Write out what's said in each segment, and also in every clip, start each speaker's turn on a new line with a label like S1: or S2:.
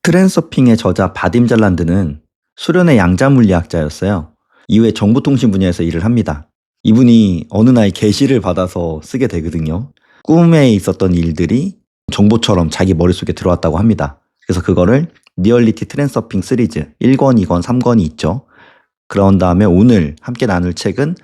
S1: 트랜서핑의 저자 바딤 잘란드는 소련의 양자 물리학자였어요. 이후에 정보통신 분야에서 일을 합니다. 이분이 어느 날 계시를 받아서 쓰게 되거든요. 꿈에 있었던 일들이 정보처럼 자기 머릿속에 들어왔다고 합니다. 그래서 그거를 리얼리티 트랜서핑 시리즈 1권, 2권, 3권이 있죠. 그런 다음에 오늘 함께 나눌 책은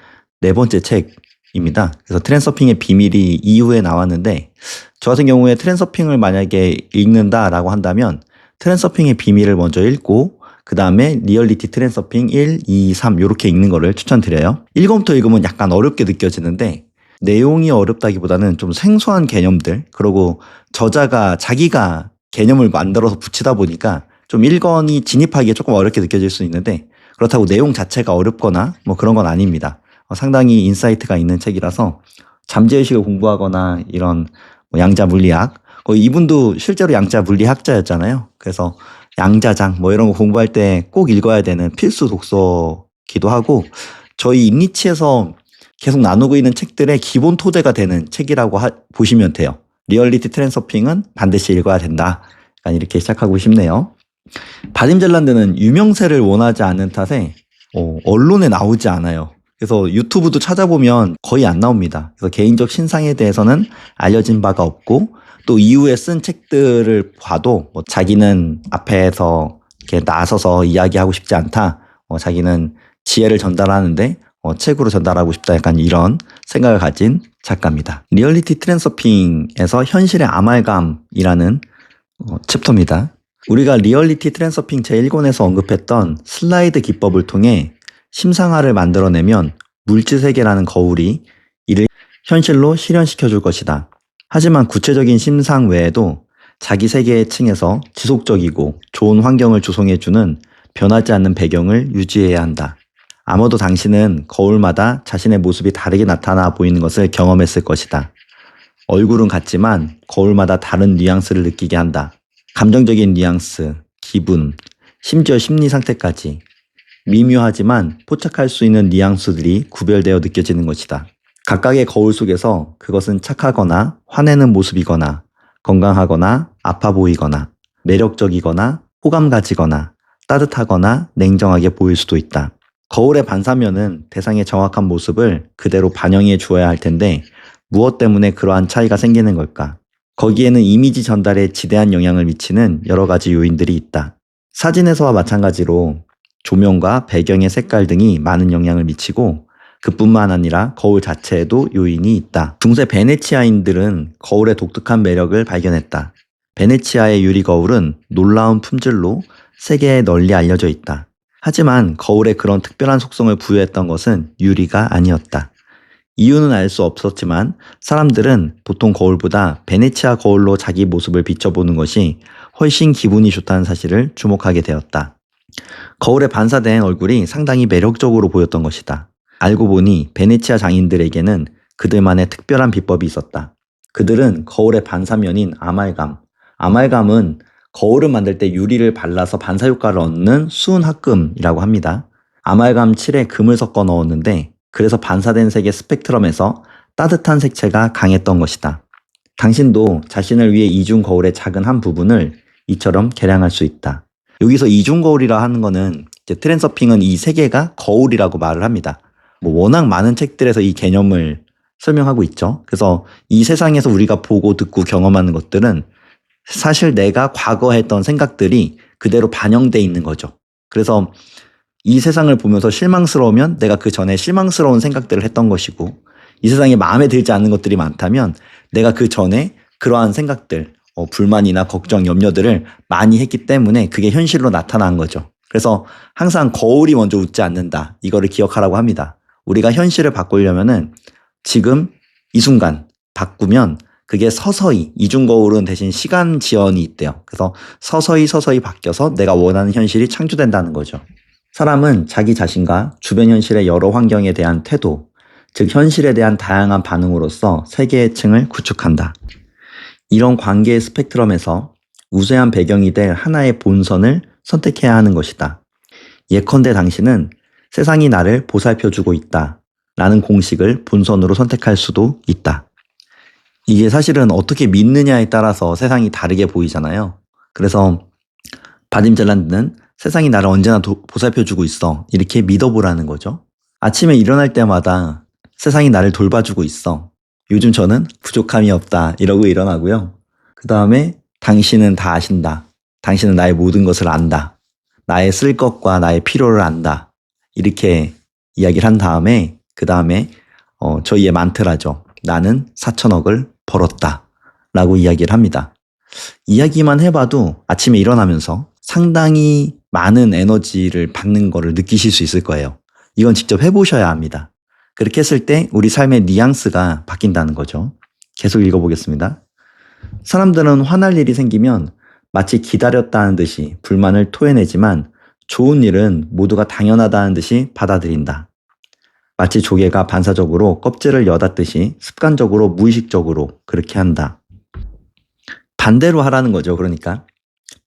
S1: 네 번째 책입니다. 그래서 트랜서핑의 비밀이 이후에 나왔는데 저 같은 경우에 트랜서핑을 만약에 읽는다라고 한다면 트랜서핑의 비밀을 먼저 읽고 그 다음에 리얼리티 트랜서핑 1, 2, 3 이렇게 읽는 거를 추천드려요. 1권부터 읽으면 약간 어렵게 느껴지는데 내용이 어렵다기보다는 좀 생소한 개념들, 그리고 저자가 자기가 개념을 만들어서 붙이다 보니까 좀 1권이 진입하기에 조금 어렵게 느껴질 수 있는데 그렇다고 내용 자체가 어렵거나 뭐 그런 건 아닙니다. 상당히 인사이트가 있는 책이라서 잠재의식을 공부하거나 이런 뭐 양자 물리학, 이분도 실제로 양자 물리학자였잖아요. 그래서 양자장 뭐 이런 거 공부할 때 꼭 읽어야 되는 필수 독서기도 하고 저희 인니치에서 계속 나누고 있는 책들의 기본 토대가 되는 책이라고 보시면 돼요. 리얼리티 트랜서핑은 반드시 읽어야 된다. 약간 이렇게 시작하고 싶네요. 바딤 잘란드는 유명세를 원하지 않는 탓에 언론에 나오지 않아요. 그래서 유튜브도 찾아보면 거의 안 나옵니다. 그래서 개인적 신상에 대해서는 알려진 바가 없고 또 이후에 쓴 책들을 봐도 자기는 앞에서 이렇게 나서서 이야기하고 싶지 않다. 자기는 지혜를 전달하는데 책으로 전달하고 싶다. 약간 이런 생각을 가진 작가입니다. 리얼리티 트랜서핑에서 현실의 아말감이라는 챕터입니다. 우리가 리얼리티 트랜서핑 제1권에서 언급했던 슬라이드 기법을 통해 심상화를 만들어내면 물질세계라는 거울이 이를 현실로 실현시켜 줄 것이다. 하지만 구체적인 심상 외에도 자기 세계의 층에서 지속적이고 좋은 환경을 조성해주는 변하지 않는 배경을 유지해야 한다. 아마도 당신은 거울마다 자신의 모습이 다르게 나타나 보이는 것을 경험했을 것이다. 얼굴은 같지만 거울마다 다른 뉘앙스를 느끼게 한다. 감정적인 뉘앙스, 기분, 심지어 심리 상태까지 미묘하지만 포착할 수 있는 뉘앙스들이 구별되어 느껴지는 것이다. 각각의 거울 속에서 그것은 착하거나 화내는 모습이거나 건강하거나 아파 보이거나 매력적이거나 호감 가지거나 따뜻하거나 냉정하게 보일 수도 있다. 거울의 반사면은 대상의 정확한 모습을 그대로 반영해 주어야 할 텐데 무엇 때문에 그러한 차이가 생기는 걸까? 거기에는 이미지 전달에 지대한 영향을 미치는 여러 가지 요인들이 있다. 사진에서와 마찬가지로 조명과 배경의 색깔 등이 많은 영향을 미치고 그뿐만 아니라 거울 자체에도 요인이 있다. 중세 베네치아인들은 거울의 독특한 매력을 발견했다. 베네치아의 유리 거울은 놀라운 품질로 세계에 널리 알려져 있다. 하지만 거울에 그런 특별한 속성을 부여했던 것은 유리가 아니었다. 이유는 알 수 없었지만 사람들은 보통 거울보다 베네치아 거울로 자기 모습을 비춰보는 것이 훨씬 기분이 좋다는 사실을 주목하게 되었다. 거울에 반사된 얼굴이 상당히 매력적으로 보였던 것이다. 알고 보니 베네치아 장인들에게는 그들만의 특별한 비법이 있었다. 그들은 거울의 반사면인 아말감은 거울을 만들 때 유리를 발라서 반사 효과를 얻는 수은합금이라고 합니다. 아말감 칠에 금을 섞어 넣었는데 그래서 반사된 색의 스펙트럼에서 따뜻한 색채가 강했던 것이다. 당신도 자신을 위해 이중 거울의 작은 한 부분을 이처럼 개량할 수 있다. 여기서 이중 거울이라 하는 거는 이제 트랜서핑은 이 세 개가 거울이라고 말을 합니다. 워낙 많은 책들에서 이 개념을 설명하고 있죠. 그래서 이 세상에서 우리가 보고 듣고 경험하는 것들은 사실 내가 과거에 했던 생각들이 그대로 반영돼 있는 거죠. 그래서 이 세상을 보면서 실망스러우면 내가 그 전에 실망스러운 생각들을 했던 것이고 이 세상에 마음에 들지 않는 것들이 많다면 내가 그 전에 그러한 생각들, 불만이나 걱정, 염려들을 많이 했기 때문에 그게 현실로 나타난 거죠. 그래서 항상 거울이 먼저 웃지 않는다. 이거를 기억하라고 합니다. 우리가 현실을 바꾸려면은 지금 이 순간 바꾸면 그게 서서히 이중거울은 대신 시간 지연이 있대요. 그래서 서서히 바뀌어서 내가 원하는 현실이 창조된다는 거죠. 사람은 자기 자신과 주변 현실의 여러 환경에 대한 태도, 즉 현실에 대한 다양한 반응으로서 세계의 층을 구축한다. 이런 관계의 스펙트럼에서 우세한 배경이 될 하나의 본선을 선택해야 하는 것이다. 예컨대 당신은 세상이 나를 보살펴주고 있다 라는 공식을 본선으로 선택할 수도 있다. 이게 사실은 어떻게 믿느냐에 따라서 세상이 다르게 보이잖아요. 그래서 바딤 잘란드는 세상이 나를 언제나 보살펴주고 있어. 이렇게 믿어보라는 거죠. 아침에 일어날 때마다 세상이 나를 돌봐주고 있어. 요즘 저는 부족함이 없다. 이러고 일어나고요. 그 다음에 당신은 다 아신다. 당신은 나의 모든 것을 안다. 나의 쓸 것과 나의 필요를 안다. 이렇게 이야기를 한 다음에 그 다음에 저희의 만트라죠. 나는 4천억을 벌었다. 라고 이야기를 합니다. 이야기만 해봐도 아침에 일어나면서 상당히 많은 에너지를 받는 거를 느끼실 수 있을 거예요. 이건 직접 해보셔야 합니다. 그렇게 했을 때 우리 삶의 뉘앙스가 바뀐다는 거죠. 계속 읽어보겠습니다. 사람들은 화날 일이 생기면 마치 기다렸다는 듯이 불만을 토해내지만 좋은 일은 모두가 당연하다는 듯이 받아들인다. 마치 조개가 반사적으로 껍질을 여닫듯이 습관적으로 무의식적으로 그렇게 한다. 반대로 하라는 거죠. 그러니까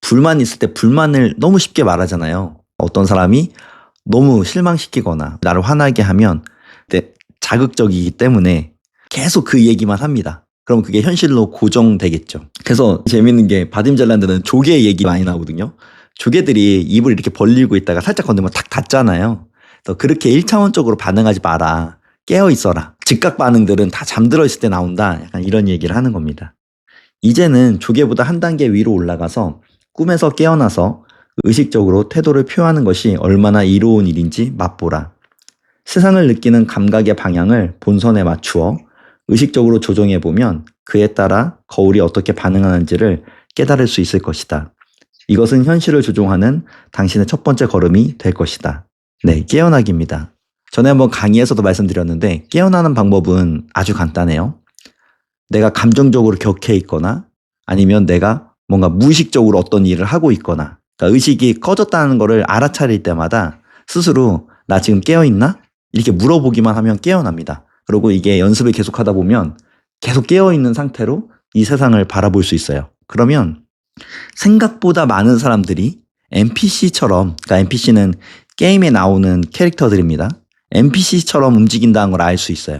S1: 불만이 있을 때 불만을 너무 쉽게 말하잖아요. 어떤 사람이 너무 실망시키거나 나를 화나게 하면 자극적이기 때문에 계속 그 얘기만 합니다. 그럼 그게 현실로 고정되겠죠. 그래서 재밌는 게 바딤 잘란드는 조개 얘기 많이 나오거든요. 조개들이 입을 이렇게 벌리고 있다가 살짝 건들면 탁 닫잖아요. 그래서 그렇게 1차원적으로 반응하지 마라. 깨어 있어라. 즉각 반응들은 다 잠들어 있을 때 나온다. 약간 이런 얘기를 하는 겁니다. 이제는 조개보다 한 단계 위로 올라가서 꿈에서 깨어나서 의식적으로 태도를 표하는 것이 얼마나 이로운 일인지 맛보라. 세상을 느끼는 감각의 방향을 본선에 맞추어 의식적으로 조정해보면 그에 따라 거울이 어떻게 반응하는지를 깨달을 수 있을 것이다. 이것은 현실을 조종하는 당신의 첫 번째 걸음이 될 것이다. 네, 깨어나기입니다. 전에 한번 강의에서도 말씀드렸는데 깨어나는 방법은 아주 간단해요. 내가 감정적으로 격해 있거나 아니면 내가 뭔가 무의식적으로 어떤 일을 하고 있거나 그러니까 의식이 꺼졌다는 거를 알아차릴 때마다 스스로 나 지금 깨어있나? 이렇게 물어보기만 하면 깨어납니다. 그리고 이게 연습을 계속하다 보면 계속 깨어있는 상태로 이 세상을 바라볼 수 있어요. 그러면 생각보다 많은 사람들이 NPC처럼, 그러니까 NPC는 게임에 나오는 캐릭터들입니다. NPC처럼 움직인다는 걸 알 수 있어요.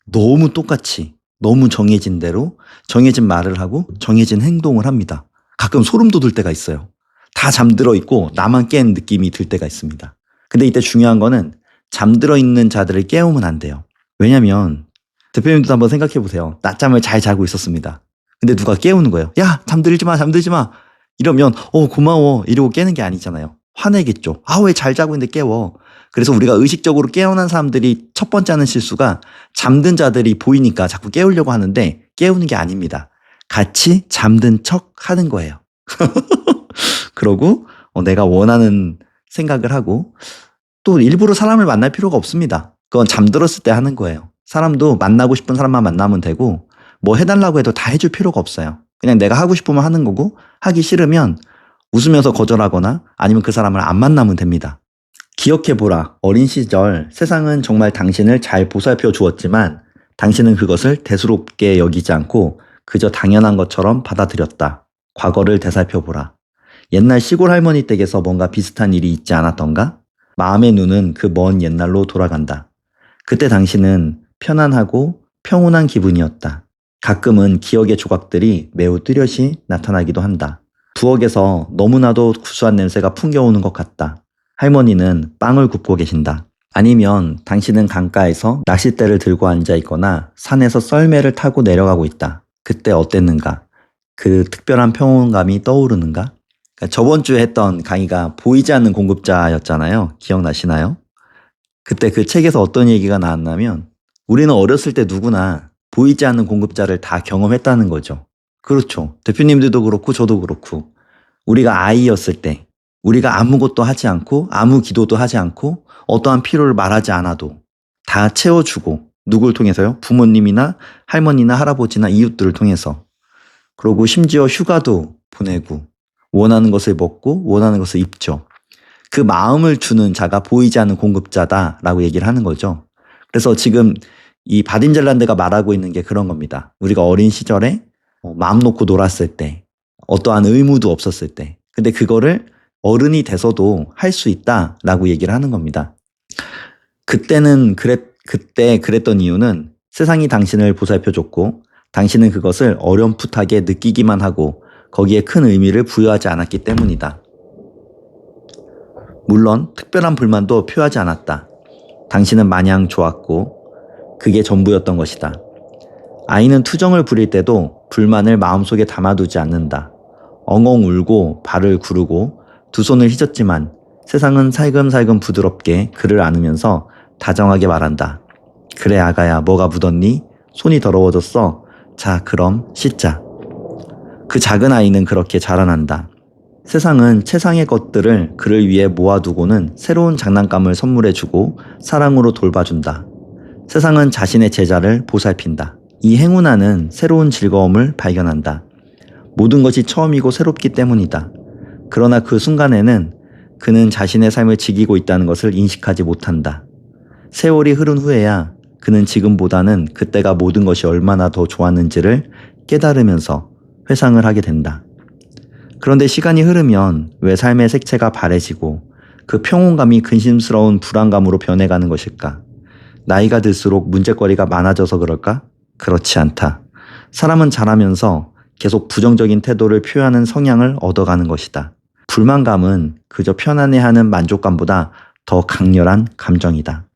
S1: 너무 똑같이, 너무 정해진 대로 정해진 말을 하고 정해진 행동을 합니다. 가끔 소름 돋을 때가 있어요. 다 잠들어 있고 나만 깬 느낌이 들 때가 있습니다. 근데 이때 중요한 거는 잠들어 있는 자들을 깨우면 안 돼요. 왜냐면 대표님도 한번 생각해 보세요. 낮잠을 잘 자고 있었습니다. 근데 누가 깨우는 거예요. 야, 잠들지 마, 잠들지 마. 이러면 고마워 이러고 깨는 게 아니잖아요. 화내겠죠. 아, 왜 잘 자고 있는데 깨워. 그래서 우리가 의식적으로 깨어난 사람들이 첫 번째 하는 실수가 잠든 자들이 보이니까 자꾸 깨우려고 하는데 깨우는 게 아닙니다. 같이 잠든 척 하는 거예요. 그러고 내가 원하는 생각을 하고 또 일부러 사람을 만날 필요가 없습니다. 그건 잠들었을 때 하는 거예요. 사람도 만나고 싶은 사람만 만나면 되고 뭐 해달라고 해도 다 해줄 필요가 없어요. 그냥 내가 하고 싶으면 하는 거고 하기 싫으면 웃으면서 거절하거나 아니면 그 사람을 안 만나면 됩니다. 기억해보라. 어린 시절 세상은 정말 당신을 잘 보살펴 주었지만 당신은 그것을 대수롭게 여기지 않고 그저 당연한 것처럼 받아들였다. 과거를 되살펴보라. 옛날 시골 할머니 댁에서 뭔가 비슷한 일이 있지 않았던가? 마음의 눈은 그 먼 옛날로 돌아간다. 그때 당신은 편안하고 평온한 기분이었다. 가끔은 기억의 조각들이 매우 뚜렷이 나타나기도 한다. 부엌에서 너무나도 구수한 냄새가 풍겨오는 것 같다. 할머니는 빵을 굽고 계신다. 아니면 당신은 강가에서 낚싯대를 들고 앉아 있거나 산에서 썰매를 타고 내려가고 있다. 그때 어땠는가? 그 특별한 평온감이 떠오르는가? 그러니까 저번 주에 했던 강의가 보이지 않는 공급자였잖아요. 기억나시나요? 그때 그 책에서 어떤 얘기가 나왔냐면 우리는 어렸을 때 누구나 보이지 않는 공급자를 다 경험했다는 거죠. 그렇죠. 대표님들도 그렇고 저도 그렇고 우리가 아이였을 때 우리가 아무것도 하지 않고 아무 기도도 하지 않고 어떠한 필요를 말하지 않아도 다 채워주고 누굴 통해서요? 부모님이나 할머니나 할아버지나 이웃들을 통해서 그리고 심지어 휴가도 보내고 원하는 것을 먹고 원하는 것을 입죠. 그 마음을 주는 자가 보이지 않는 공급자다라고 얘기를 하는 거죠. 그래서 지금 이 바딤 잘란드가 말하고 있는 게 그런 겁니다. 우리가 어린 시절에 마음 놓고 놀았을 때 어떠한 의무도 없었을 때 근데 그거를 어른이 돼서도 할 수 있다라고 얘기를 하는 겁니다. 그때 그랬던 이유는 세상이 당신을 보살펴줬고 당신은 그것을 어렴풋하게 느끼기만 하고 거기에 큰 의미를 부여하지 않았기 때문이다. 물론 특별한 불만도 표하지 않았다. 당신은 마냥 좋았고 그게 전부였던 것이다. 아이는 투정을 부릴 때도 불만을 마음속에 담아두지 않는다. 엉엉 울고 발을 구르고 두 손을 휘젓지만 세상은 살금살금 부드럽게 그를 안으면서 다정하게 말한다. 그래 아가야, 뭐가 묻었니? 손이 더러워졌어. 자, 그럼 씻자. 그 작은 아이는 그렇게 자라난다. 세상은 최상의 것들을 그를 위해 모아두고는 새로운 장난감을 선물해주고 사랑으로 돌봐준다. 세상은 자신의 제자를 보살핀다. 이 행운아는 새로운 즐거움을 발견한다. 모든 것이 처음이고 새롭기 때문이다. 그러나 그 순간에는 그는 자신의 삶을 지키고 있다는 것을 인식하지 못한다. 세월이 흐른 후에야 그는 지금보다는 그때가 모든 것이 얼마나 더 좋았는지를 깨달으면서 회상을 하게 된다. 그런데 시간이 흐르면 왜 삶의 색채가 바래지고 그 평온감이 근심스러운 불안감으로 변해가는 것일까? 나이가 들수록 문제거리가 많아져서 그럴까? 그렇지 않다. 사람은 자라면서 계속 부정적인 태도를 표하는 성향을 얻어가는 것이다. 불만감은 그저 편안해하는 만족감보다 더 강렬한 감정이다.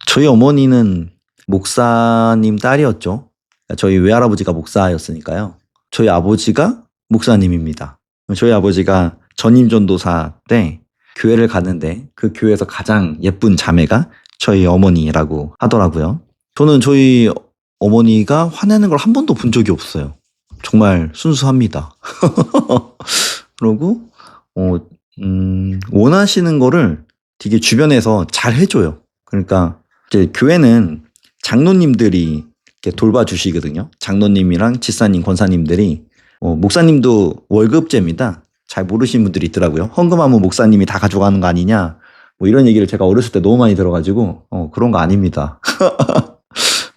S1: 저희 어머니는 목사님 딸이었죠. 저희 외할아버지가 목사였으니까요. 저희 아버지가 목사님입니다. 저희 아버지가 전임 전도사 때 교회를 가는데 그 교회에서 가장 예쁜 자매가 저희 어머니라고 하더라고요. 저는 저희 어머니가 화내는 걸 한 번도 본 적이 없어요. 정말 순수합니다. 그리고 원하시는 거를 되게 주변에서 잘 해줘요. 그러니까 이제 교회는 장로님들이 이렇게 돌봐주시거든요. 장로님이랑 집사님, 권사님들이 목사님도 월급제입니다. 잘 모르시는 분들이 있더라고요. 헌금하면 목사님이 다 가져가는 거 아니냐, 뭐 이런 얘기를 제가 어렸을 때 너무 많이 들어가지고 그런 거 아닙니다.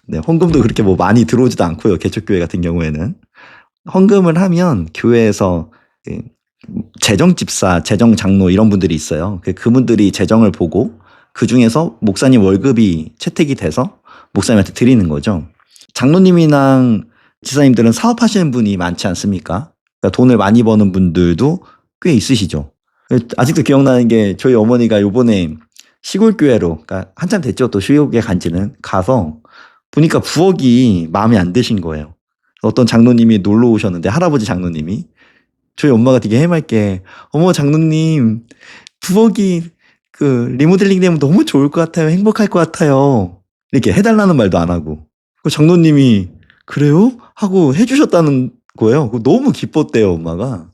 S1: 네, 헌금도 그렇게 뭐 많이 들어오지도 않고요. 개척교회 같은 경우에는 헌금을 하면 교회에서 재정집사, 재정장로 이런 분들이 있어요. 그분들이 재정을 보고 그 중에서 목사님 월급이 채택이 돼서 목사님한테 드리는 거죠. 장로님이랑 지사님들은 사업하시는 분이 많지 않습니까? 그러니까 돈을 많이 버는 분들도 꽤 있으시죠. 아직도 기억나는 게 저희 어머니가 요번에 시골교회로, 그러니까 한참 됐죠. 또 시골교회 간지는 가서 보니까 부엌이 마음에 안 드신 거예요. 어떤 장로님이 놀러 오셨는데, 할아버지 장로님이 저희 엄마가 되게 해맑게, 어머 장로님 부엌이 리모델링 되면 너무 좋을 것 같아요. 행복할 것 같아요. 이렇게 해달라는 말도 안 하고, 장로님이 그래요? 하고 해주셨다는 거예요. 너무 기뻤대요, 엄마가.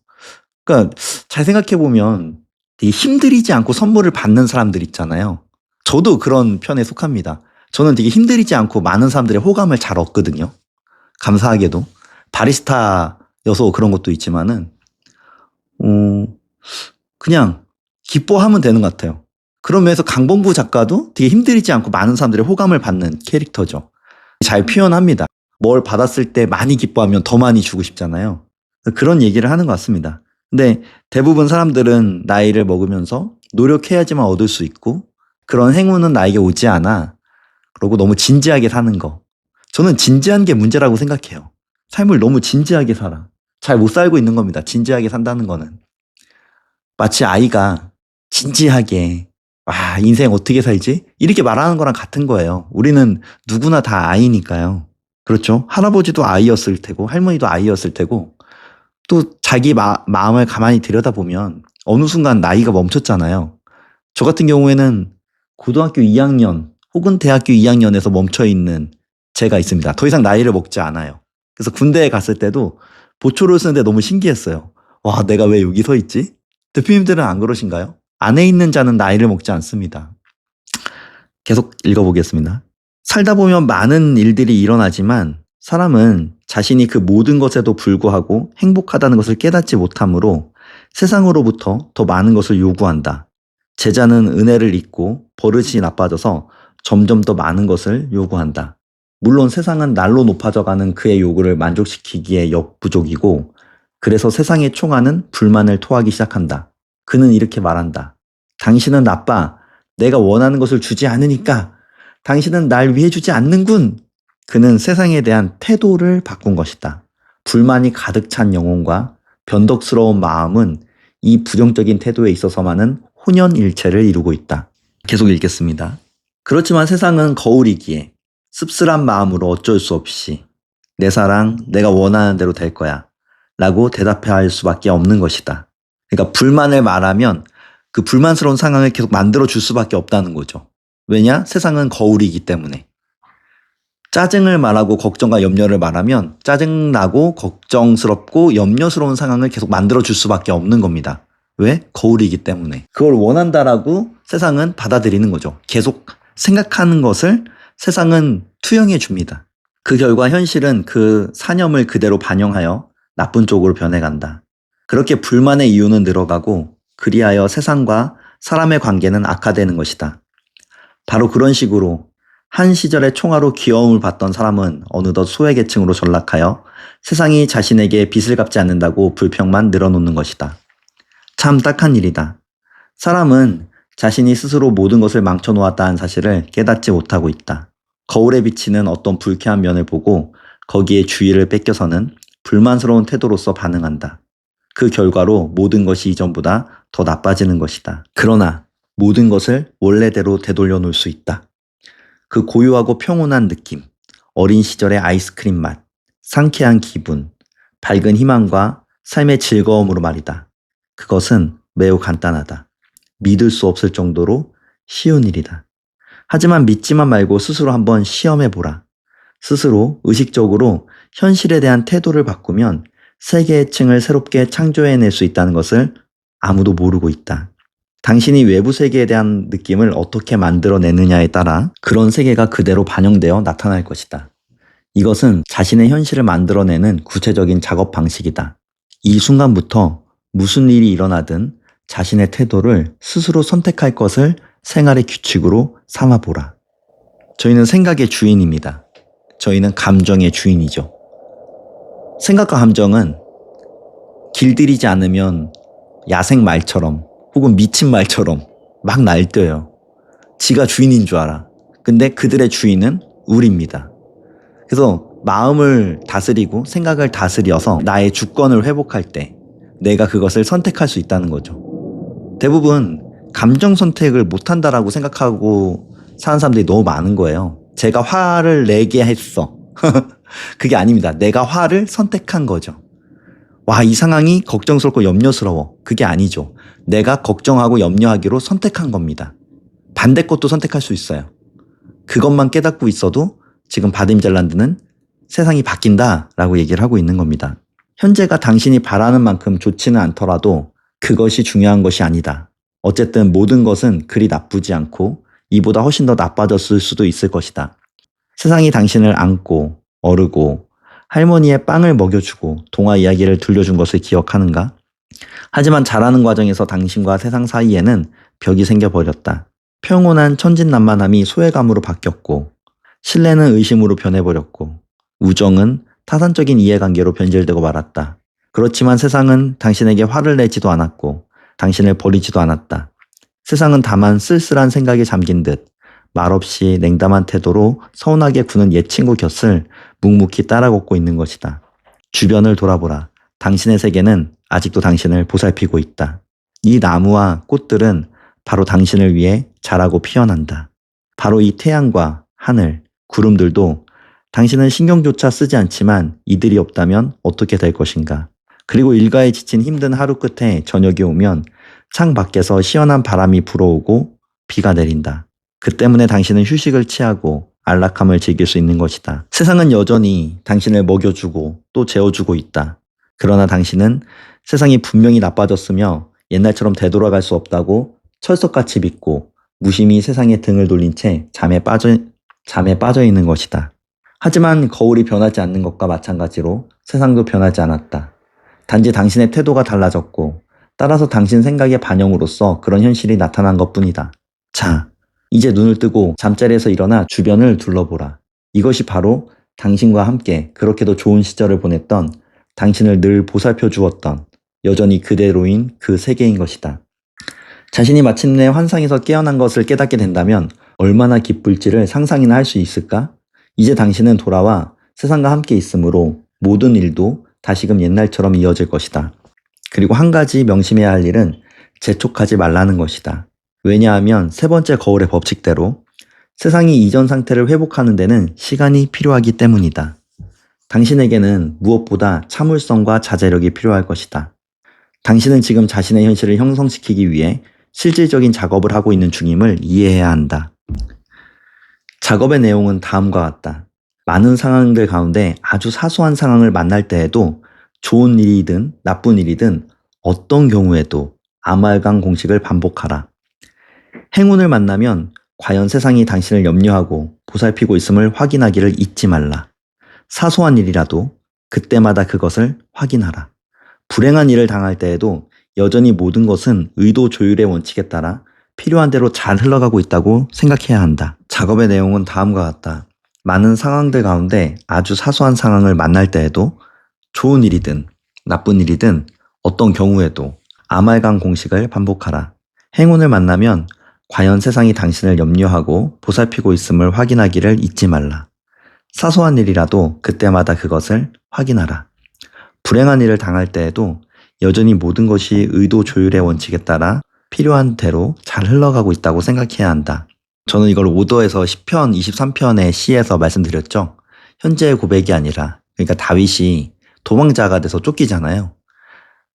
S1: 그러니까 잘 생각해보면 되게 힘들이지 않고 선물을 받는 사람들 있잖아요. 저도 그런 편에 속합니다. 저는 되게 힘들이지 않고 많은 사람들의 호감을 잘 얻거든요. 감사하게도. 바리스타여서 그런 것도 있지만은, 그냥 기뻐하면 되는 것 같아요. 그런 면에서 강범구 작가도 되게 힘들이지 않고 많은 사람들의 호감을 받는 캐릭터죠. 잘 표현합니다. 뭘 받았을 때 많이 기뻐하면 더 많이 주고 싶잖아요. 그런 얘기를 하는 것 같습니다. 근데 대부분 사람들은 나이를 먹으면서 노력해야지만 얻을 수 있고 그런 행운은 나에게 오지 않아. 그러고 너무 진지하게 사는 거. 저는 진지한 게 문제라고 생각해요. 삶을 너무 진지하게 살아. 잘 못 살고 있는 겁니다. 진지하게 산다는 거는. 마치 아이가 진지하게 인생 어떻게 살지? 이렇게 말하는 거랑 같은 거예요. 우리는 누구나 다 아이니까요. 그렇죠? 할아버지도 아이였을 테고 할머니도 아이였을 테고 또 자기 마음을 가만히 들여다보면 어느 순간 나이가 멈췄잖아요. 저 같은 경우에는 고등학교 2학년 혹은 대학교 2학년에서 멈춰있는 제가 있습니다. 더 이상 나이를 먹지 않아요. 그래서 군대에 갔을 때도 보초를 쓰는데 너무 신기했어요. 와, 내가 왜 여기 서 있지? 대표님들은 안 그러신가요? 안에 있는 자는 나이를 먹지 않습니다. 계속 읽어보겠습니다. 살다 보면 많은 일들이 일어나지만 사람은 자신이 그 모든 것에도 불구하고 행복하다는 것을 깨닫지 못하므로 세상으로부터 더 많은 것을 요구한다. 제자는 은혜를 잊고 버릇이 나빠져서 점점 더 많은 것을 요구한다. 물론 세상은 날로 높아져가는 그의 요구를 만족시키기에 역부족이고 그래서 세상에 총하는 불만을 토하기 시작한다. 그는 이렇게 말한다. 당신은 나빠. 내가 원하는 것을 주지 않으니까. 당신은 날 위해 주지 않는군. 그는 세상에 대한 태도를 바꾼 것이다. 불만이 가득 찬 영혼과 변덕스러운 마음은 이 부정적인 태도에 있어서만은 혼연일체를 이루고 있다. 계속 읽겠습니다. 그렇지만 세상은 거울이기에 씁쓸한 마음으로 어쩔 수 없이 내 사랑, 내가 원하는 대로 될 거야 라고 대답해야 할 수밖에 없는 것이다. 그러니까 불만을 말하면 그 불만스러운 상황을 계속 만들어줄 수밖에 없다는 거죠. 왜냐? 세상은 거울이기 때문에. 짜증을 말하고 걱정과 염려를 말하면 짜증나고 걱정스럽고 염려스러운 상황을 계속 만들어줄 수밖에 없는 겁니다. 왜? 거울이기 때문에. 그걸 원한다라고 세상은 받아들이는 거죠. 계속 생각하는 것을 세상은 투영해 줍니다. 그 결과 현실은 그 사념을 그대로 반영하여 나쁜 쪽으로 변해간다. 그렇게 불만의 이유는 늘어가고 그리하여 세상과 사람의 관계는 악화되는 것이다. 바로 그런 식으로 한 시절의 총화로 귀여움을 받던 사람은 어느덧 소외계층으로 전락하여 세상이 자신에게 빚을 갚지 않는다고 불평만 늘어놓는 것이다. 참 딱한 일이다. 사람은 자신이 스스로 모든 것을 망쳐놓았다는 사실을 깨닫지 못하고 있다. 거울에 비치는 어떤 불쾌한 면을 보고 거기에 주의를 뺏겨서는 불만스러운 태도로서 반응한다. 그 결과로 모든 것이 이전보다 더 나빠지는 것이다. 그러나 모든 것을 원래대로 되돌려 놓을 수 있다. 그 고요하고 평온한 느낌, 어린 시절의 아이스크림 맛, 상쾌한 기분, 밝은 희망과 삶의 즐거움으로 말이다. 그것은 매우 간단하다. 믿을 수 없을 정도로 쉬운 일이다. 하지만 믿지만 말고 스스로 한번 시험해보라. 스스로 의식적으로 현실에 대한 태도를 바꾸면 세계의 층을 새롭게 창조해낼 수 있다는 것을 아무도 모르고 있다. 당신이 외부 세계에 대한 느낌을 어떻게 만들어내느냐에 따라 그런 세계가 그대로 반영되어 나타날 것이다. 이것은 자신의 현실을 만들어내는 구체적인 작업 방식이다. 이 순간부터 무슨 일이 일어나든 자신의 태도를 스스로 선택할 것을 생활의 규칙으로 삼아보라. 저희는 생각의 주인입니다. 저희는 감정의 주인이죠. 생각과 감정은 길들이지 않으면 야생 말처럼 혹은 미친 말처럼 막 날뛰어요. 지가 주인인 줄 알아. 근데 그들의 주인은 우리입니다. 그래서 마음을 다스리고 생각을 다스려서 나의 주권을 회복할 때 내가 그것을 선택할 수 있다는 거죠. 대부분 감정 선택을 못한다라고 생각하고 사는 사람들이 너무 많은 거예요. 제가 화를 내게 했어. 그게 아닙니다. 내가 화를 선택한 거죠. 와, 이 상황이 걱정스럽고 염려스러워. 그게 아니죠. 내가 걱정하고 염려하기로 선택한 겁니다. 반대 것도 선택할 수 있어요. 그것만 깨닫고 있어도 지금 바딤잘란드는 세상이 바뀐다라고 얘기를 하고 있는 겁니다. 현재가 당신이 바라는 만큼 좋지는 않더라도 그것이 중요한 것이 아니다. 어쨌든 모든 것은 그리 나쁘지 않고 이보다 훨씬 더 나빠졌을 수도 있을 것이다. 세상이 당신을 안고 어르고 할머니의 빵을 먹여주고 동화 이야기를 들려준 것을 기억하는가? 하지만 자라는 과정에서 당신과 세상 사이에는 벽이 생겨버렸다. 평온한 천진난만함이 소외감으로 바뀌었고 신뢰는 의심으로 변해버렸고 우정은 타산적인 이해관계로 변질되고 말았다. 그렇지만 세상은 당신에게 화를 내지도 않았고 당신을 버리지도 않았다. 세상은 다만 쓸쓸한 생각에 잠긴 듯 말없이 냉담한 태도로 서운하게 구는 옛 친구 곁을 묵묵히 따라 걷고 있는 것이다. 주변을 돌아보라. 당신의 세계는 아직도 당신을 보살피고 있다. 이 나무와 꽃들은 바로 당신을 위해 자라고 피어난다. 바로 이 태양과 하늘, 구름들도 당신은 신경조차 쓰지 않지만 이들이 없다면 어떻게 될 것인가. 그리고 일과에 지친 힘든 하루 끝에 저녁이 오면 창 밖에서 시원한 바람이 불어오고 비가 내린다. 그 때문에 당신은 휴식을 취하고 안락함을 즐길 수 있는 것이다. 세상은 여전히 당신을 먹여주고 또 재워주고 있다. 그러나 당신은 세상이 분명히 나빠졌으며 옛날처럼 되돌아갈 수 없다고 철석같이 믿고 무심히 세상에 등을 돌린 채 잠에 빠져 있는 것이다. 하지만 거울이 변하지 않는 것과 마찬가지로 세상도 변하지 않았다. 단지 당신의 태도가 달라졌고 따라서 당신 생각의 반영으로서 그런 현실이 나타난 것뿐이다. 자, 이제 눈을 뜨고 잠자리에서 일어나 주변을 둘러보라. 이것이 바로 당신과 함께 그렇게도 좋은 시절을 보냈던 당신을 늘 보살펴 주었던 여전히 그대로인 그 세계인 것이다. 자신이 마침내 환상에서 깨어난 것을 깨닫게 된다면 얼마나 기쁠지를 상상이나 할 수 있을까? 이제 당신은 돌아와 세상과 함께 있으므로 모든 일도 다시금 옛날처럼 이어질 것이다. 그리고 한 가지 명심해야 할 일은 재촉하지 말라는 것이다. 왜냐하면 세 번째 거울의 법칙대로 세상이 이전 상태를 회복하는 데는 시간이 필요하기 때문이다. 당신에게는 무엇보다 참을성과 자제력이 필요할 것이다. 당신은 지금 자신의 현실을 형성시키기 위해 실질적인 작업을 하고 있는 중임을 이해해야 한다. 작업의 내용은 다음과 같다. 많은 상황들 가운데 아주 사소한 상황을 만날 때에도 좋은 일이든 나쁜 일이든 어떤 경우에도 아말감 공식을 반복하라. 행운을 만나면 과연 세상이 당신을 염려하고 보살피고 있음을 확인하기를 잊지 말라. 사소한 일이라도 그때마다 그것을 확인하라. 불행한 일을 당할 때에도 여전히 모든 것은 의도 조율의 원칙에 따라 필요한 대로 잘 흘러가고 있다고 생각해야 한다. 작업의 내용은 다음과 같다. 많은 상황들 가운데 아주 사소한 상황을 만날 때에도 좋은 일이든 나쁜 일이든 어떤 경우에도 아말감 공식을 반복하라. 행운을 만나면 과연 세상이 당신을 염려하고 보살피고 있음을 확인하기를 잊지 말라. 사소한 일이라도 그때마다 그것을 확인하라. 불행한 일을 당할 때에도 여전히 모든 것이 의도 조율의 원칙에 따라 필요한 대로 잘 흘러가고 있다고 생각해야 한다. 저는 이걸 오더에서 시편 23편의 시에서 말씀드렸죠. 현재의 고백이 아니라, 그러니까 다윗이 도망자가 돼서 쫓기잖아요.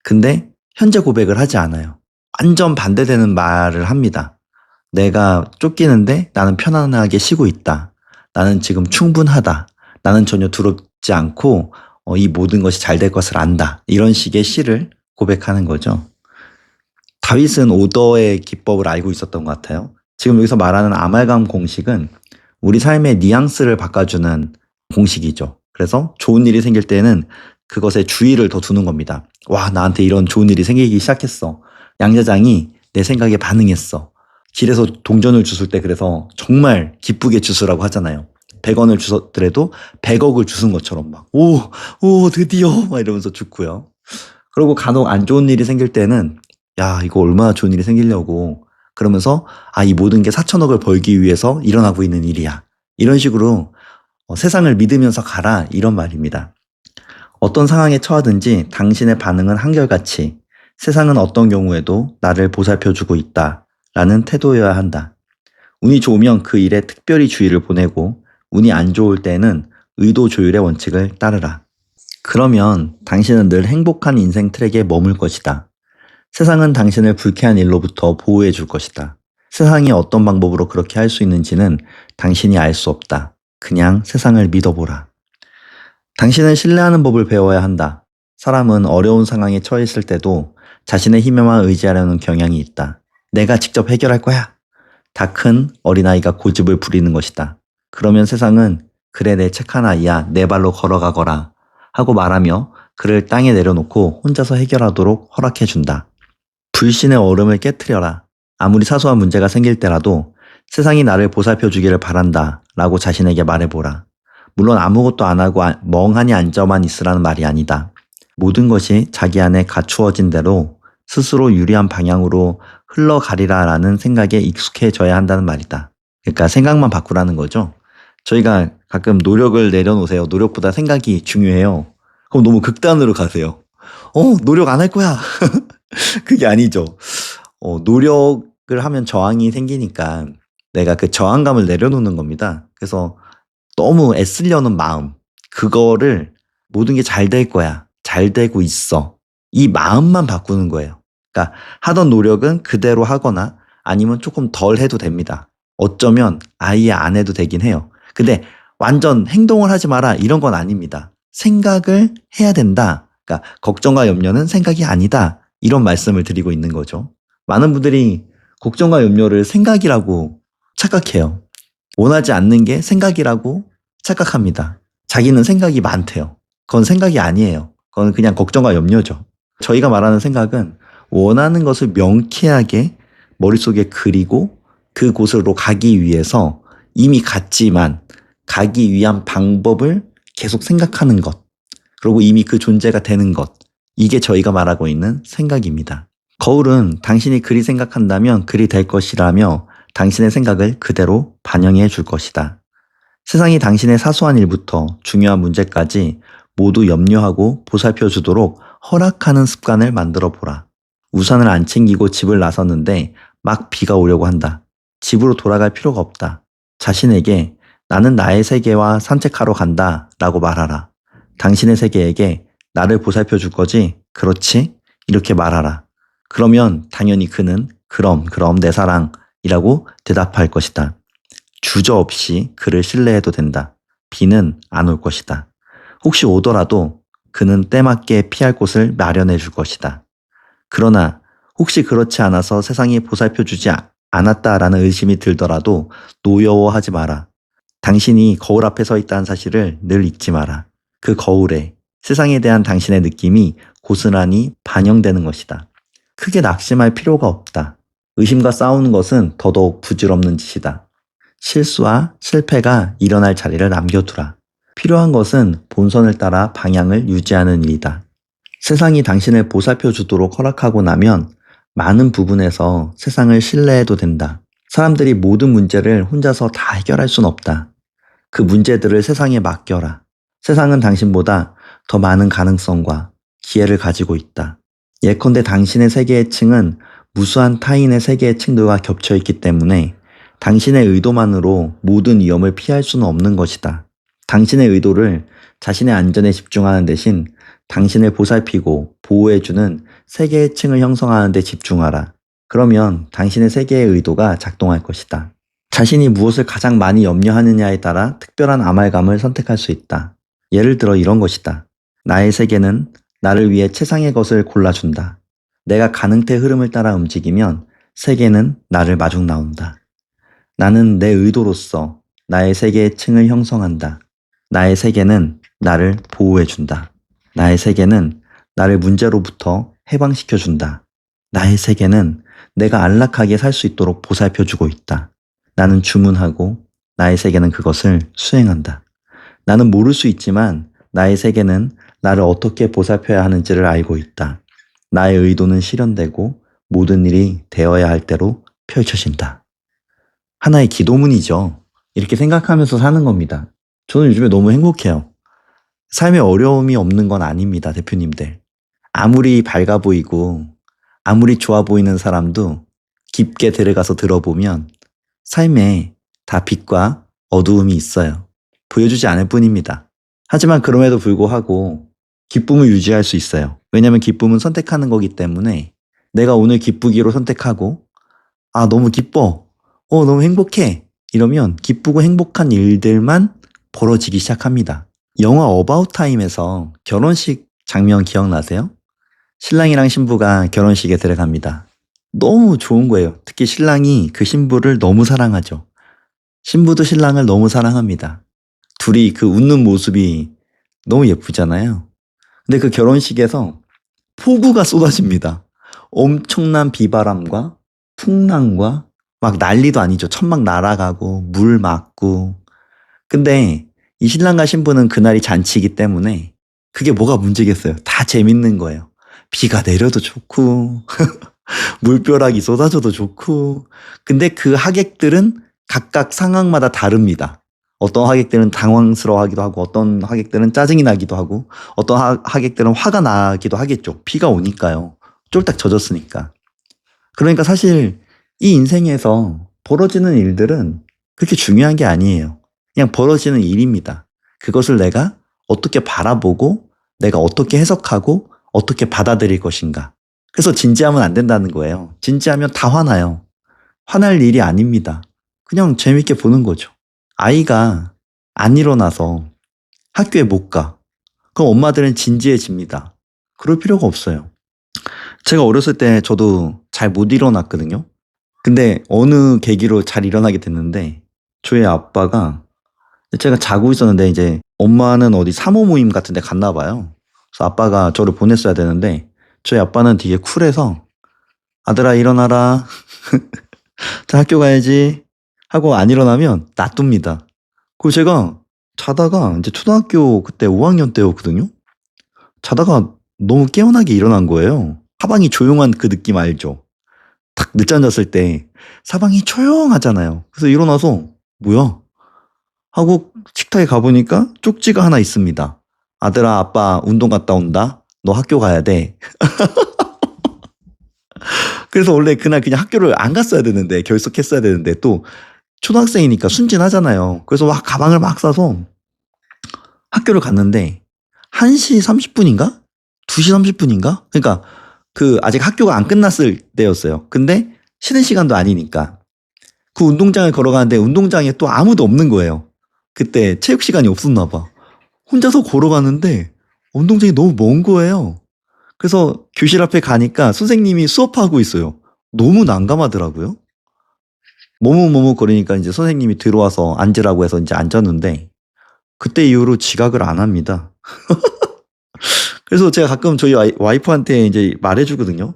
S1: 근데 현재 고백을 하지 않아요. 완전 반대되는 말을 합니다. 내가 쫓기는데 나는 편안하게 쉬고 있다. 나는 지금 충분하다. 나는 전혀 두렵지 않고 이 모든 것이 잘 될 것을 안다. 이런 식의 시를 고백하는 거죠. 다윗은 오더의 기법을 알고 있었던 것 같아요. 지금 여기서 말하는 아말감 공식은 우리 삶의 뉘앙스를 바꿔주는 공식이죠. 그래서 좋은 일이 생길 때는 그것에 주의를 더 두는 겁니다. 와, 나한테 이런 좋은 일이 생기기 시작했어. 양자장이 내 생각에 반응했어. 길에서 동전을 주술 때 그래서 정말 기쁘게 주스라고 하잖아요. 100원을 주셨더라도 100억을 주순 것처럼 막 드디어 막 이러면서 죽고요. 그리고 간혹 안 좋은 일이 생길 때는 야, 이거 얼마나 좋은 일이 생기려고 그러면서 이 모든 게 4천억을 벌기 위해서 일어나고 있는 일이야. 이런 식으로 세상을 믿으면서 가라 이런 말입니다. 어떤 상황에 처하든지 당신의 반응은 한결같이 세상은 어떤 경우에도 나를 보살펴주고 있다 라는 태도여야 한다. 운이 좋으면 그 일에 특별히 주의를 보내고 운이 안 좋을 때는 의도 조율의 원칙을 따르라. 그러면 당신은 늘 행복한 인생 트랙에 머물 것이다. 세상은 당신을 불쾌한 일로부터 보호해 줄 것이다. 세상이 어떤 방법으로 그렇게 할 수 있는지는 당신이 알 수 없다. 그냥 세상을 믿어보라. 당신은 신뢰하는 법을 배워야 한다. 사람은 어려운 상황에 처했을 때도 자신의 힘에만 의지하려는 경향이 있다. 내가 직접 해결할 거야. 다 큰 어린아이가 고집을 부리는 것이다. 그러면 세상은 그래 내 착한 아이야 내 발로 걸어가거라 하고 말하며 그를 땅에 내려놓고 혼자서 해결하도록 허락해준다. 불신의 얼음을 깨트려라. 아무리 사소한 문제가 생길 때라도 세상이 나를 보살펴주기를 바란다 라고 자신에게 말해보라. 물론 아무것도 안 하고 멍하니 앉아만 있으라는 말이 아니다. 모든 것이 자기 안에 갖추어진 대로 스스로 유리한 방향으로 흘러가리라 라는 생각에 익숙해져야 한다는 말이다. 그러니까 생각만 바꾸라는 거죠. 저희가 가끔 노력을 내려놓으세요. 노력보다 생각이 중요해요. 그럼 너무 극단으로 가세요. 노력 안 할 거야. 그게 아니죠. 노력을 하면 저항이 생기니까 내가 그 저항감을 내려놓는 겁니다. 그래서 너무 애쓰려는 마음, 그거를 모든 게 잘 될 거야. 잘 되고 있어. 이 마음만 바꾸는 거예요. 그러니까 하던 노력은 그대로 하거나 아니면 조금 덜 해도 됩니다. 어쩌면 아예 안 해도 되긴 해요. 근데 완전 행동을 하지 마라 이런 건 아닙니다. 생각을 해야 된다. 그러니까 걱정과 염려는 생각이 아니다. 이런 말씀을 드리고 있는 거죠. 많은 분들이 걱정과 염려를 생각이라고 착각해요. 원하지 않는 게 생각이라고 착각합니다. 자기는 생각이 많대요. 그건 생각이 아니에요. 그건 그냥 걱정과 염려죠. 저희가 말하는 생각은 원하는 것을 명쾌하게 머릿속에 그리고 그곳으로 가기 위해서 이미 갔지만 가기 위한 방법을 계속 생각하는 것. 그리고 이미 그 존재가 되는 것. 이게 저희가 말하고 있는 생각입니다. 거울은 당신이 그리 생각한다면 그리 될 것이라며 당신의 생각을 그대로 반영해 줄 것이다. 세상이 당신의 사소한 일부터 중요한 문제까지 모두 염려하고 보살펴 주도록 허락하는 습관을 만들어 보라. 우산을 안 챙기고 집을 나섰는데 막 비가 오려고 한다. 집으로 돌아갈 필요가 없다. 자신에게 나는 나의 세계와 산책하러 간다 라고 말하라. 당신의 세계에게 나를 보살펴 줄 거지? 그렇지? 이렇게 말하라. 그러면 당연히 그는 그럼 내 사랑이라고 대답할 것이다. 주저없이 그를 신뢰해도 된다. 비는 안 올 것이다. 혹시 오더라도 그는 때맞게 피할 곳을 마련해 줄 것이다. 그러나 혹시 그렇지 않아서 세상이 보살펴 주지 않았다라는 의심이 들더라도 노여워하지 마라. 당신이 거울 앞에 서 있다는 사실을 늘 잊지 마라. 그 거울에 세상에 대한 당신의 느낌이 고스란히 반영되는 것이다. 크게 낙심할 필요가 없다. 의심과 싸우는 것은 더더욱 부질없는 짓이다. 실수와 실패가 일어날 자리를 남겨두라. 필요한 것은 본선을 따라 방향을 유지하는 일이다. 세상이 당신을 보살펴 주도록 허락하고 나면 많은 부분에서 세상을 신뢰해도 된다. 사람들이 모든 문제를 혼자서 다 해결할 순 없다. 그 문제들을 세상에 맡겨라. 세상은 당신보다 더 많은 가능성과 기회를 가지고 있다. 예컨대 당신의 세계의 층은 무수한 타인의 세계의 층들과 겹쳐 있기 때문에 당신의 의도만으로 모든 위험을 피할 수는 없는 것이다. 당신의 의도를 자신의 안전에 집중하는 대신 당신을 보살피고 보호해주는 세계의 층을 형성하는 데 집중하라. 그러면 당신의 세계의 의도가 작동할 것이다. 자신이 무엇을 가장 많이 염려하느냐에 따라 특별한 아말감을 선택할 수 있다. 예를 들어 이런 것이다. 나의 세계는 나를 위해 최상의 것을 골라준다. 내가 가능태 흐름을 따라 움직이면 세계는 나를 마중 나온다. 나는 내 의도로서 나의 세계의 층을 형성한다. 나의 세계는 나를 보호해준다. 나의 세계는 나를 문제로부터 해방시켜준다. 나의 세계는 내가 안락하게 살 수 있도록 보살펴주고 있다. 나는 주문하고 나의 세계는 그것을 수행한다. 나는 모를 수 있지만 나의 세계는 나를 어떻게 보살펴야 하는지를 알고 있다. 나의 의도는 실현되고 모든 일이 되어야 할 대로 펼쳐진다. 하나의 기도문이죠. 이렇게 생각하면서 사는 겁니다. 저는 요즘에 너무 행복해요. 삶에 어려움이 없는 건 아닙니다, 대표님들. 아무리 밝아 보이고 아무리 좋아 보이는 사람도 깊게 들어가서 들어보면 삶에 다 빛과 어두움이 있어요. 보여주지 않을 뿐입니다. 하지만 그럼에도 불구하고 기쁨을 유지할 수 있어요. 왜냐하면 기쁨은 선택하는 거기 때문에 내가 오늘 기쁘기로 선택하고 너무 기뻐. 너무 행복해. 이러면 기쁘고 행복한 일들만 벌어지기 시작합니다. 영화 어바웃 타임에서 결혼식 장면 기억나세요? 신랑이랑 신부가 결혼식에 들어갑니다. 너무 좋은 거예요. 특히 신랑이 그 신부를 너무 사랑하죠. 신부도 신랑을 너무 사랑합니다. 둘이 그 웃는 모습이 너무 예쁘잖아요. 근데 그 결혼식에서 폭우가 쏟아집니다. 엄청난 비바람과 풍랑과 막 난리도 아니죠. 천막 날아가고 물 맞고. 근데 이 신랑과 신부는 그날이 잔치이기 때문에 그게 뭐가 문제겠어요. 다 재밌는 거예요. 비가 내려도 좋고 물벼락이 쏟아져도 좋고. 근데 그 하객들은 각각 상황마다 다릅니다. 어떤 하객들은 당황스러워하기도 하고 어떤 하객들은 짜증이 나기도 하고 어떤 하객들은 화가 나기도 하겠죠. 비가 오니까요. 쫄딱 젖었으니까. 그러니까 사실 이 인생에서 벌어지는 일들은 그렇게 중요한 게 아니에요. 그냥 벌어지는 일입니다. 그것을 내가 어떻게 바라보고 내가 어떻게 해석하고 어떻게 받아들일 것인가. 그래서 진지하면 안 된다는 거예요. 진지하면 다 화나요. 화날 일이 아닙니다. 그냥 재밌게 보는 거죠. 아이가 안 일어나서 학교에 못 가. 그럼 엄마들은 진지해집니다. 그럴 필요가 없어요. 제가 어렸을 때 저도 잘 못 일어났거든요. 근데 어느 계기로 잘 일어나게 됐는데 저희 아빠가 제가 자고 있었는데 이제 엄마는 어디 사모 모임 같은 데 갔나 봐요. 그래서 아빠가 저를 보냈어야 되는데 저희 아빠는 되게 쿨해서 아들아 일어나라. 자 학교 가야지 하고 안 일어나면 놔둡니다. 그리고 제가 자다가 이제 초등학교 그때 5학년 때였거든요. 자다가 너무 깨어나게 일어난 거예요. 사방이 조용한 그 느낌 알죠? 딱 늦잠 잤을 때 사방이 조용하잖아요. 그래서 일어나서 뭐야? 하고 식탁에 가보니까 쪽지가 하나 있습니다. 아들아 아빠 운동 갔다 온다. 너 학교 가야 돼. 그래서 원래 그날 그냥 학교를 안 갔어야 되는데, 결석했어야 되는데, 또 초등학생이니까 순진하잖아요. 그래서 막 가방을 막 싸서 학교를 갔는데, 1시 30분인가? 2시 30분인가? 그러니까 그 아직 학교가 안 끝났을 때였어요. 근데 쉬는 시간도 아니니까. 그 운동장을 걸어가는데 운동장에 또 아무도 없는 거예요. 그때 체육 시간이 없었나 봐. 혼자서 걸어가는데 운동장이 너무 먼 거예요. 그래서 교실 앞에 가니까 선생님이 수업하고 있어요. 너무 난감하더라고요. 머뭇머뭇거리니까 이제 선생님이 들어와서 앉으라고 해서 이제 앉았는데 그때 이후로 지각을 안 합니다. 그래서 제가 가끔 저희 와이프한테 이제 말해주거든요.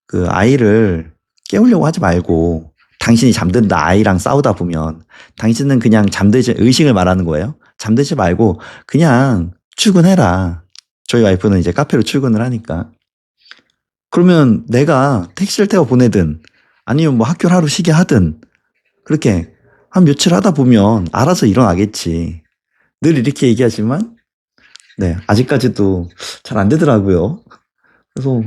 S1: 그 아이를 깨우려고 하지 말고 당신이 잠든다 아이랑 싸우다 보면 당신은 그냥 잠들지 의식을 말하는 거예요. 잠들지 말고 그냥 출근해라. 저희 와이프는 이제 카페로 출근을 하니까. 그러면 내가 택시를 태워 보내든 아니면 뭐 학교를 하루 쉬게 하든 그렇게 한 며칠 하다 보면 알아서 일어나겠지. 늘 이렇게 얘기하지만 네, 아직까지도 잘 안 되더라고요. 그래서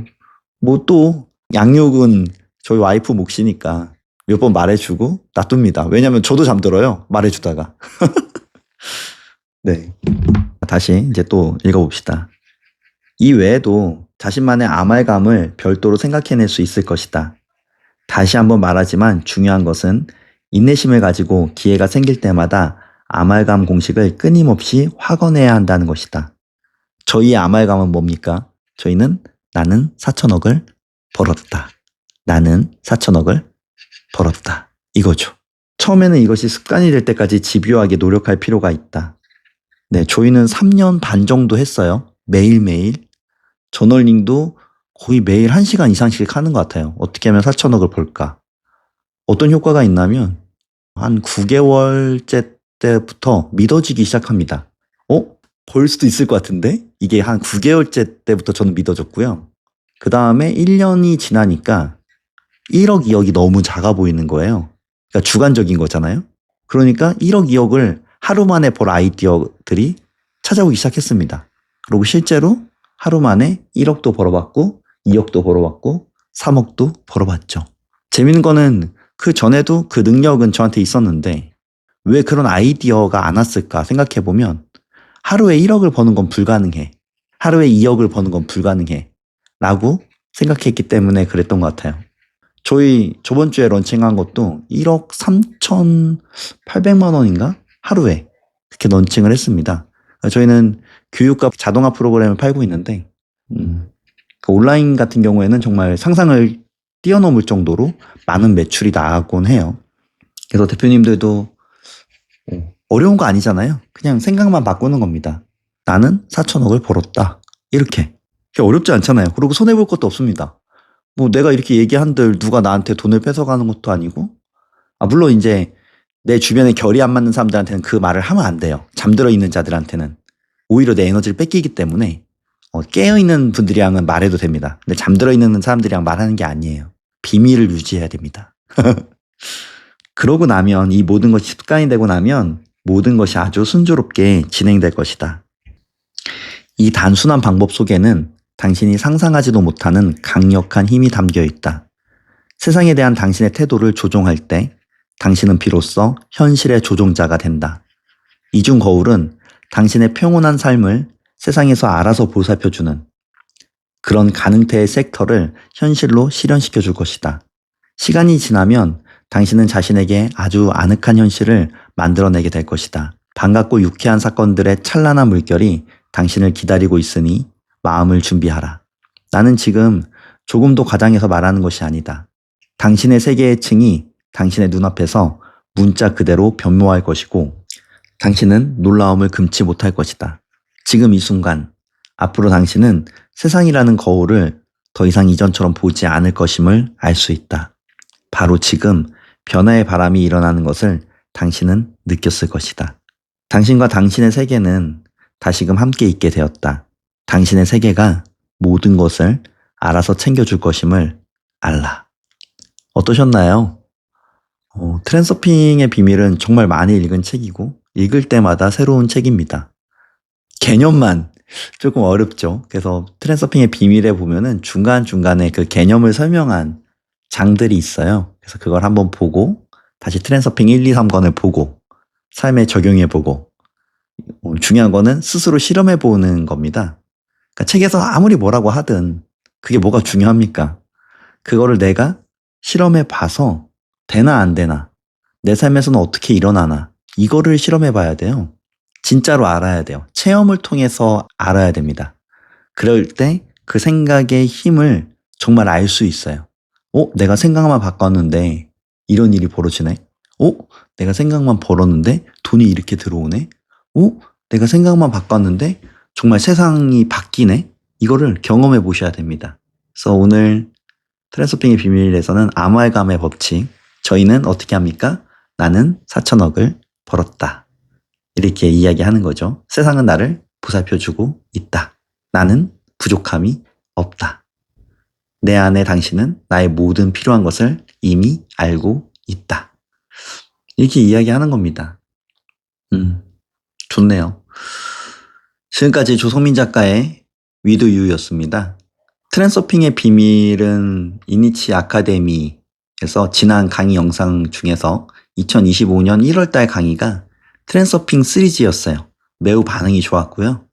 S1: 뭐 또 양육은 저희 와이프 몫이니까 몇 번 말해주고 놔둡니다. 왜냐면 저도 잠들어요. 말해주다가. 네. 다시 이제 또 읽어봅시다. 이 외에도 자신만의 아말감을 별도로 생각해낼 수 있을 것이다. 다시 한번 말하지만 중요한 것은 인내심을 가지고 기회가 생길 때마다 아말감 공식을 끊임없이 확언해야 한다는 것이다. 저희의 아말감은 뭡니까? 저희는 나는 4천억을 벌었다. 나는 4천억을 벌었다. 이거죠. 처음에는 이것이 습관이 될 때까지 집요하게 노력할 필요가 있다. 네, 저희는 3년 반 정도 했어요. 매일매일. 저널링도 거의 매일 1시간 이상씩 하는 것 같아요. 어떻게 하면 4천억을 벌까? 어떤 효과가 있냐면 한 9개월째 때부터 믿어지기 시작합니다. 벌 수도 있을 것 같은데? 이게 한 9개월째 때부터 저는 믿어졌고요. 그 다음에 1년이 지나니까 1억, 2억이 너무 작아 보이는 거예요. 그러니까 주관적인 거잖아요. 그러니까 1억, 2억을 하루 만에 벌 아이디어들이 찾아오기 시작했습니다. 그리고 실제로 하루 만에 1억도 벌어봤고 2억도 벌어봤고 3억도 벌어봤죠. 재밌는 거는 그 전에도 그 능력은 저한테 있었는데 왜 그런 아이디어가 안 왔을까 생각해보면 하루에 1억을 버는 건 불가능해. 하루에 2억을 버는 건 불가능해. 라고 생각했기 때문에 그랬던 것 같아요. 저희 저번 주에 런칭한 것도 1억 3,800만 원인가? 하루에 그렇게 런칭을 했습니다. 저희는 교육과 자동화 프로그램을 팔고 있는데 그 온라인 같은 경우에는 정말 상상을 뛰어넘을 정도로 많은 매출이 나가곤 해요. 그래서 대표님들도 어려운 거 아니잖아요. 그냥 생각만 바꾸는 겁니다. 나는 4천억을 벌었다. 이렇게. 어렵지 않잖아요. 그리고 손해볼 것도 없습니다. 뭐 내가 이렇게 얘기한들 누가 나한테 돈을 뺏어가는 것도 아니고 물론 이제 내 주변에 결이 안 맞는 사람들한테는 그 말을 하면 안 돼요. 잠들어 있는 자들한테는 오히려 내 에너지를 뺏기기 때문에 깨어있는 분들이랑은 말해도 됩니다. 근데 잠들어 있는 사람들이랑 말하는 게 아니에요. 비밀을 유지해야 됩니다. 그러고 나면 이 모든 것이 습관이 되고 나면 모든 것이 아주 순조롭게 진행될 것이다. 이 단순한 방법 속에는 당신이 상상하지도 못하는 강력한 힘이 담겨 있다. 세상에 대한 당신의 태도를 조종할 때 당신은 비로소 현실의 조종자가 된다. 이중 거울은 당신의 평온한 삶을 세상에서 알아서 보살펴주는 그런 가능태의 섹터를 현실로 실현시켜 줄 것이다. 시간이 지나면 당신은 자신에게 아주 아늑한 현실을 만들어내게 될 것이다. 반갑고 유쾌한 사건들의 찬란한 물결이 당신을 기다리고 있으니 마음을 준비하라. 나는 지금 조금도 과장해서 말하는 것이 아니다. 당신의 세계의 층이 당신의 눈앞에서 문자 그대로 변모할 것이고 당신은 놀라움을 금치 못할 것이다. 지금 이 순간, 앞으로 당신은 세상이라는 거울을 더 이상 이전처럼 보지 않을 것임을 알 수 있다. 바로 지금 변화의 바람이 일어나는 것을 당신은 느꼈을 것이다. 당신과 당신의 세계는 다시금 함께 있게 되었다. 당신의 세계가 모든 것을 알아서 챙겨줄 것임을 알라. 어떠셨나요? 트랜서핑의 비밀은 정말 많이 읽은 책이고 읽을 때마다 새로운 책입니다. 개념만 조금 어렵죠. 그래서 트랜서핑의 비밀에 보면은 중간중간에 그 개념을 설명한 장들이 있어요. 그래서 그걸 한번 보고 다시 트랜서핑 1, 2, 3권을 보고 삶에 적용해 보고 중요한 거는 스스로 실험해 보는 겁니다. 그러니까 책에서 아무리 뭐라고 하든 그게 뭐가 중요합니까? 그거를 내가 실험해 봐서 되나 안 되나, 내 삶에서는 어떻게 일어나나, 이거를 실험해 봐야 돼요. 진짜로 알아야 돼요. 체험을 통해서 알아야 됩니다. 그럴 때 그 생각의 힘을 정말 알 수 있어요. 내가 생각만 바꿨는데 이런 일이 벌어지네? 내가 생각만 벌었는데 돈이 이렇게 들어오네? 내가 생각만 바꿨는데 정말 세상이 바뀌네? 이거를 경험해 보셔야 됩니다. 그래서 오늘 트랜스서핑의 비밀에서는 아말감의 법칙, 저희는 어떻게 합니까? 나는 4천억을 벌었다. 이렇게 이야기하는 거죠. 세상은 나를 보살펴주고 있다. 나는 부족함이 없다. 내 안에 당신은 나의 모든 필요한 것을 이미 알고 있다. 이렇게 이야기하는 겁니다. 좋네요. 지금까지 조성민 작가의 위드 유였습니다. 트랜서핑의 비밀은 이니치 아카데미에서 지난 강의 영상 중에서 2025년 1월달 강의가 트랜서핑 시리즈였어요. 매우 반응이 좋았고요.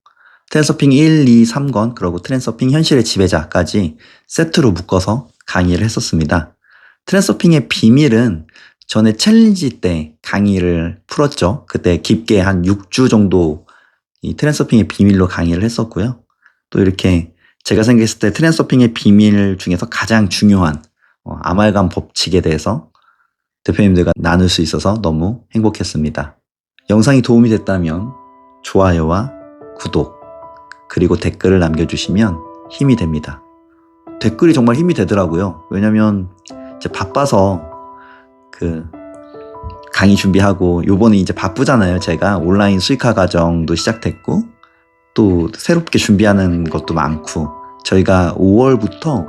S1: 트랜서핑 1, 2, 3권 그리고 트랜서핑 현실의 지배자까지 세트로 묶어서 강의를 했었습니다. 트랜서핑의 비밀은 전에 챌린지 때 강의를 풀었죠. 그때 깊게 한 6주 정도 이 트랜서핑의 비밀로 강의를 했었고요. 또 이렇게 제가 생각했을 때 트랜서핑의 비밀 중에서 가장 중요한 아말감 법칙에 대해서 대표님들과 나눌 수 있어서 너무 행복했습니다. 영상이 도움이 됐다면 좋아요와 구독 그리고 댓글을 남겨주시면 힘이 됩니다. 댓글이 정말 힘이 되더라고요. 왜냐면 이제 바빠서 그 강의 준비하고 요번에 이제 바쁘잖아요. 제가 온라인 수익화 과정도 시작됐고 또 새롭게 준비하는 것도 많고 저희가 5월부터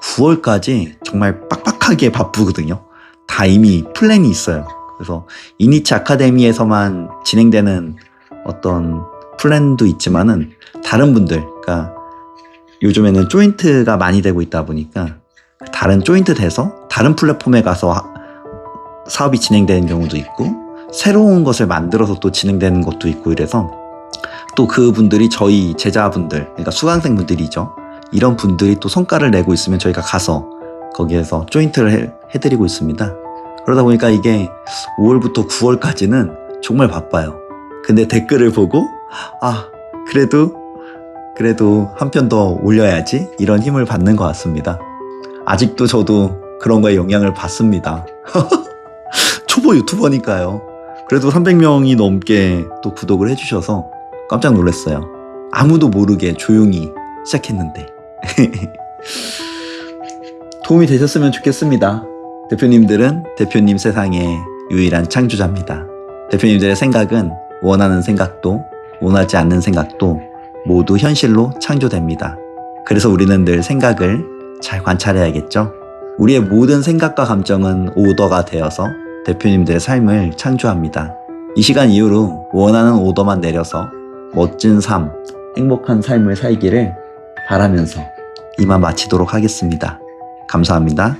S1: 9월까지 정말 빡빡하게 바쁘거든요. 다 이미 플랜이 있어요. 그래서 이니치 아카데미에서만 진행되는 어떤 플랜도 있지만은 다른 분들, 그러니까 요즘에는 조인트가 많이 되고 있다 보니까 다른 조인트 돼서 다른 플랫폼에 가서 사업이 진행되는 경우도 있고 새로운 것을 만들어서 또 진행되는 것도 있고 이래서 또 그분들이 저희 제자분들, 그러니까 수강생분들이죠. 이런 분들이 또 성과를 내고 있으면 저희가 가서 거기에서 조인트를 해드리고 있습니다. 그러다 보니까 이게 5월부터 9월까지는 정말 바빠요. 근데 댓글을 보고 그래도 한 편 더 올려야지 이런 힘을 받는 것 같습니다. 아직도 저도 그런 거에 영향을 받습니다. 초보 유튜버니까요. 그래도 300명이 넘게 또 구독을 해주셔서 깜짝 놀랐어요. 아무도 모르게 조용히 시작했는데 도움이 되셨으면 좋겠습니다. 대표님들은 대표님 세상의 유일한 창조자입니다. 대표님들의 생각은 원하는 생각도 원하지 않는 생각도 모두 현실로 창조됩니다. 그래서 우리는 늘 생각을 잘 관찰해야겠죠. 우리의 모든 생각과 감정은 오더가 되어서 대표님들의 삶을 창조합니다. 이 시간 이후로 원하는 오더만 내려서 멋진 삶, 행복한 삶을 살기를 바라면서 이만 마치도록 하겠습니다. 감사합니다.